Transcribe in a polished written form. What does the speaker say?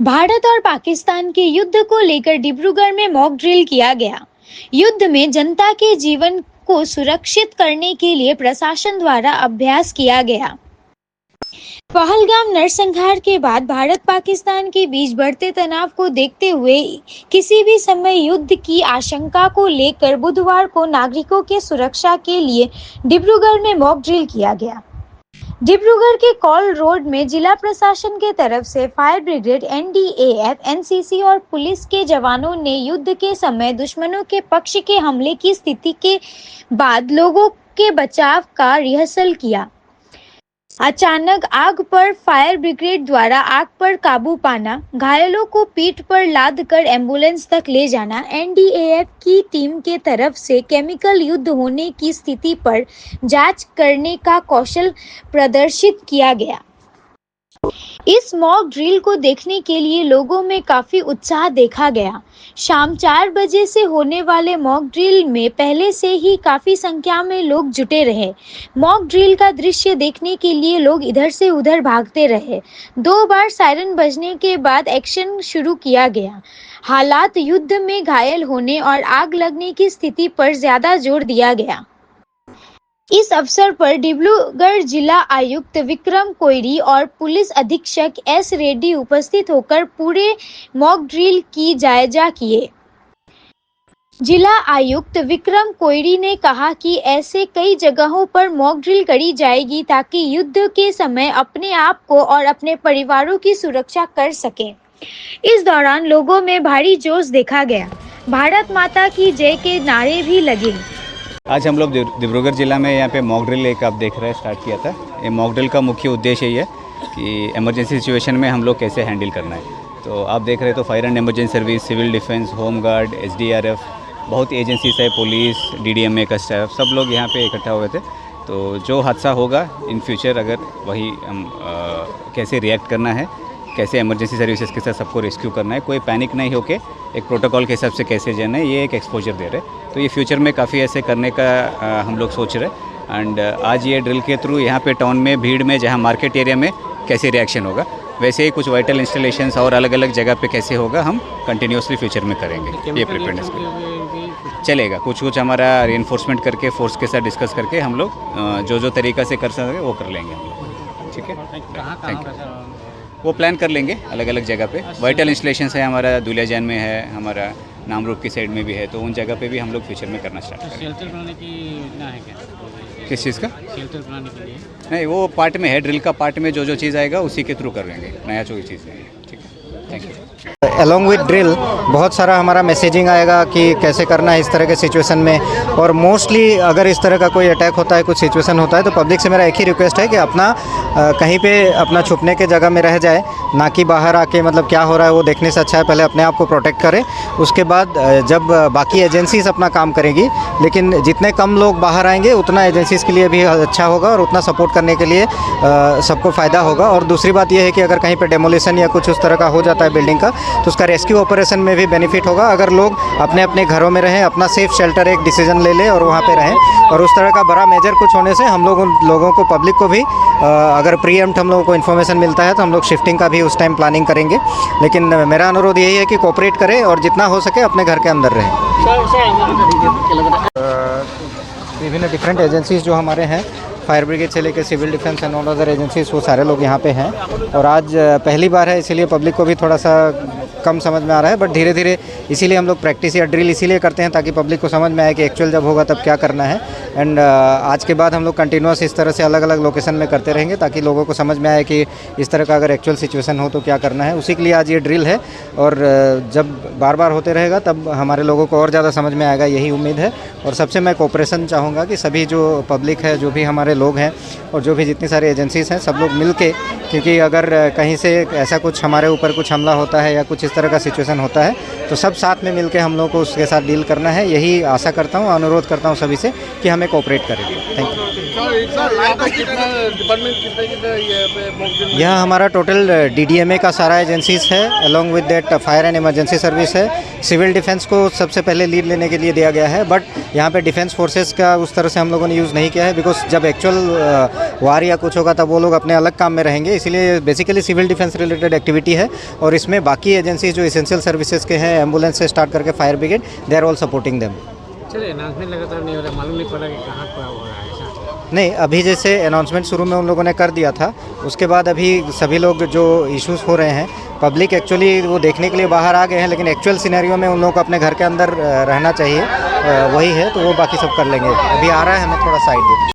भारत और पाकिस्तान के युद्ध को लेकर डिब्रूगढ़ में मॉक ड्रिल किया गया। युद्ध में जनता के जीवन को सुरक्षित करने के लिए प्रशासन द्वारा अभ्यास किया गया। पहलगाम नरसंहार के बाद भारत पाकिस्तान के बीच बढ़ते तनाव को देखते हुए किसी भी समय युद्ध की आशंका को लेकर बुधवार को नागरिकों के सुरक्षा के लिए डिब्रूगढ़ में मॉक ड्रिल किया गया। डिब्रूगढ़ के कॉल रोड में जिला प्रशासन के तरफ से फायर ब्रिगेड, एनडीएएफ, एनसीसी और पुलिस के जवानों ने युद्ध के समय दुश्मनों के पक्ष के हमले की स्थिति के बाद लोगों के बचाव का रिहर्सल किया। अचानक आग पर फायर ब्रिगेड द्वारा आग पर काबू पाना, घायलों को पीठ पर लादकर एम्बुलेंस तक ले जाना, एनडीएएफ की टीम के तरफ से केमिकल युद्ध होने की स्थिति पर जांच करने का कौशल प्रदर्शित किया गया। इस मॉक ड्रिल को देखने के लिए लोगों में काफी उत्साह देखा गया। शाम 4 बजे से होने वाले मॉक ड्रिल में पहले से ही काफी संख्या में लोग जुटे रहे। मॉक ड्रिल का दृश्य देखने के लिए लोग इधर से उधर भागते रहे। 2 बार सायरन बजने के बाद एक्शन शुरू किया गया। हालात युद्ध में घायल होने और आग लगने की स्थिति पर ज्यादा जोर दिया गया। इस अवसर पर डिब्रूगढ़ जिला आयुक्त विक्रम कोइरी और पुलिस अधीक्षक एस रेड्डी उपस्थित होकर पूरे मॉक ड्रिल की जायजा किए। जिला आयुक्त विक्रम कोइरी ने कहा कि ऐसे कई जगहों पर मॉक ड्रिल करी जाएगी ताकि युद्ध के समय अपने आप को और अपने परिवारों की सुरक्षा कर सकें। इस दौरान लोगों में भारी जोश देखा गया। भारत माता की जय के नारे भी लगे। आज हम लोग डिब्रूगढ़ जिला में यहाँ पे मॉक ड्रिल एक आप देख रहे हैं स्टार्ट किया था। ये मॉक ड्रिल का मुख्य उद्देश्य ये है कि इमरजेंसी सिचुएशन में हम लोग कैसे हैंडल करना है। तो आप देख रहे हैं तो fire and emergency service, civil defence, home guard, SDRF, बहुत एजेंसीज है, पुलिस, डीडीएमए का स्टाफ, सब लोग यहाँ पे इकट्ठा हुए थे। तो जो हादसा होगा इन फ्यूचर अगर वही हम कैसे रिएक्ट करना है, कैसे इमरजेंसी सर्विसेज के साथ सबको रेस्क्यू करना है, कोई पैनिक नहीं होके एक प्रोटोकॉल के हिसाब से कैसे जाना है, ये एक एक्सपोजर दे रहे हैं। तो ये फ्यूचर में काफ़ी ऐसे करने का हम लोग सोच रहे हैं। एंड आज ये ड्रिल के थ्रू यहाँ पे टाउन में, भीड़ में, जहाँ मार्केट एरिया में कैसे रिएक्शन होगा, वैसे ही कुछ वाइटल इंस्टॉलेशंस और अलग अलग जगह पे कैसे होगा हम कंटिन्यूसली फ्यूचर में करेंगे। ये प्रिपेयरनेस चलेगा। कुछ हमारा रीइंफोर्समेंट करके, फोर्स के साथ डिस्कस करके हम लोग जो तरीका से कर सकेंगे वो कर लेंगे हम लोग। ठीक है, थैंक यू। वो प्लान कर लेंगे अलग अलग जगह पे। वाइटल इंस्टॉलेशंस है हमारा दुलियाजान में है, हमारा नामरूप की साइड में भी है, तो उन जगह पे भी हम लोग फ्यूचर में करना स्टार्ट करेंगे। शेल्टर बनाने की ना है क्या? किस चीज़ का? शेल्टर बनाने के लिए नहीं, वो पार्ट में है, ड्रिल का पार्ट में जो चीज़ आएगा उसी के थ्रू कर लेंगे, नया कोई चीज़ नहीं है। ठीक है, thank you. Along with drill बहुत सारा हमारा मैसेजिंग आएगा कि कैसे करना है इस तरह के सिचुएशन में। और मोस्टली अगर इस तरह का कोई अटैक होता है, कुछ सिचुएशन होता है, तो पब्लिक से मेरा एक ही रिक्वेस्ट है कि अपना कहीं पे अपना छुपने के जगह में रह जाए, ना कि बाहर आके मतलब क्या हो रहा है वो देखने से अच्छा है पहले अपने आप को प्रोटेक्ट करें। उसके बाद जब बाकी एजेंसीज अपना काम करेंगी, लेकिन जितने कम लोग बाहर आएंगे उतना एजेंसीज के लिए भी अच्छा होगा और उतना सपोर्ट करने के लिए सबको फ़ायदा होगा। और दूसरी बात यह है कि अगर कहीं पर डेमोलिशन या कुछ उस तरह का हो जाता है बिल्डिंग का, तो उसका रेस्क्यू ऑपरेशन में भी बेनिफिट होगा। अगर लोग अपने अपने घरों में रहें, अपना सेफ शेल्टर एक डिसीजन ले लें और वहाँ पे रहें, और उस तरह का बड़ा मेजर कुछ होने से हम लोग उन लोगों को, पब्लिक को भी अगर प्रीएम्प्ट हम लोगों को इन्फॉर्मेशन मिलता है तो हम लोग शिफ्टिंग का भी उस टाइम प्लानिंग करेंगे। लेकिन मेरा अनुरोध यही है कि कोऑपरेट करें और जितना हो सके अपने घर के अंदर रहें। विभिन्न डिफरेंट एजेंसीज जो हमारे हैं, फायर ब्रिगेड से लेकर civil defence and all other agencies, वो सारे लोग यहाँ पे हैं। और आज पहली बार है, इसीलिए पब्लिक को भी थोड़ा सा कम समझ में आ रहा है, बट धीरे धीरे इसीलिए हम लोग प्रैक्टिस या ड्रिल इसीलिए करते हैं ताकि पब्लिक को समझ में आए कि एक्चुअल जब होगा तब क्या करना है। एंड आज के बाद हम लोग कंटिन्यूस इस तरह से अलग अलग लोकेशन में करते रहेंगे ताकि लोगों को समझ में आए कि इस तरह का अगर एक्चुअल सिचुएशन हो तो क्या करना है। उसी के लिए आज ये ड्रिल है, और जब बार बार होते रहेगा तब हमारे लोगों को और ज़्यादा समझ में आएगा, यही उम्मीद है। और सबसे मैं कोऑपरेशन चाहूँगा कि सभी जो पब्लिक है, जो भी हमारे लोग हैं और जो भी जितनी सारी एजेंसीज हैं, सब लोग मिल के, क्योंकि अगर कहीं से ऐसा कुछ हमारे ऊपर कुछ हमला होता है या कुछ इस तरह का सिचुएशन होता है तो सब साथ में मिल के हम लोग को उसके साथ डील करना है। यही आशा करता हूँ, अनुरोध करता हूँ सभी से कि हमें कोऑपरेट करें। Thank you. यह हमारा टोटल डीडीएमए का सारा एजेंसीज है, along with that fire and emergency service है। सिविल डिफेंस को सबसे पहले लीड लेने के लिए दिया गया है, बट यहाँ पे डिफेंस फोर्सेस का उस तरह से हम लोगों ने यूज़ नहीं किया है, बिकॉज जब एक्चुअल एक्चुअल वार या कुछ होगा तब वो लोग अपने अलग काम में रहेंगे, इसीलिए basically civil defence related activity है। और इसमें बाकी एजेंसीज जो इसेंशियल सर्विसेज के हैं, एम्बुलेंस से स्टार्ट करके fire brigade, they are all supporting them. चलिए अनाउंसमेंट लगातार नहीं हो रहा, मालूम नहीं पड़ा कि कहाँ क्या हो रहा है ऐसा। नहीं, अभी जैसे अनाउंसमेंट शुरू में उन लोगों ने कर दिया था, उसके बाद अभी सभी लोग जो इश्यूज हो रहे हैं, पब्लिक एक्चुअली वो देखने के लिए बाहर आ गए हैं, लेकिन एक्चुअल सिनेरियो में उन लोगों को अपने घर के अंदर रहना चाहिए, वही है, तो वो बाकी सब कर लेंगे। अभी आ रहा है, हमें थोड़ा साइड दे।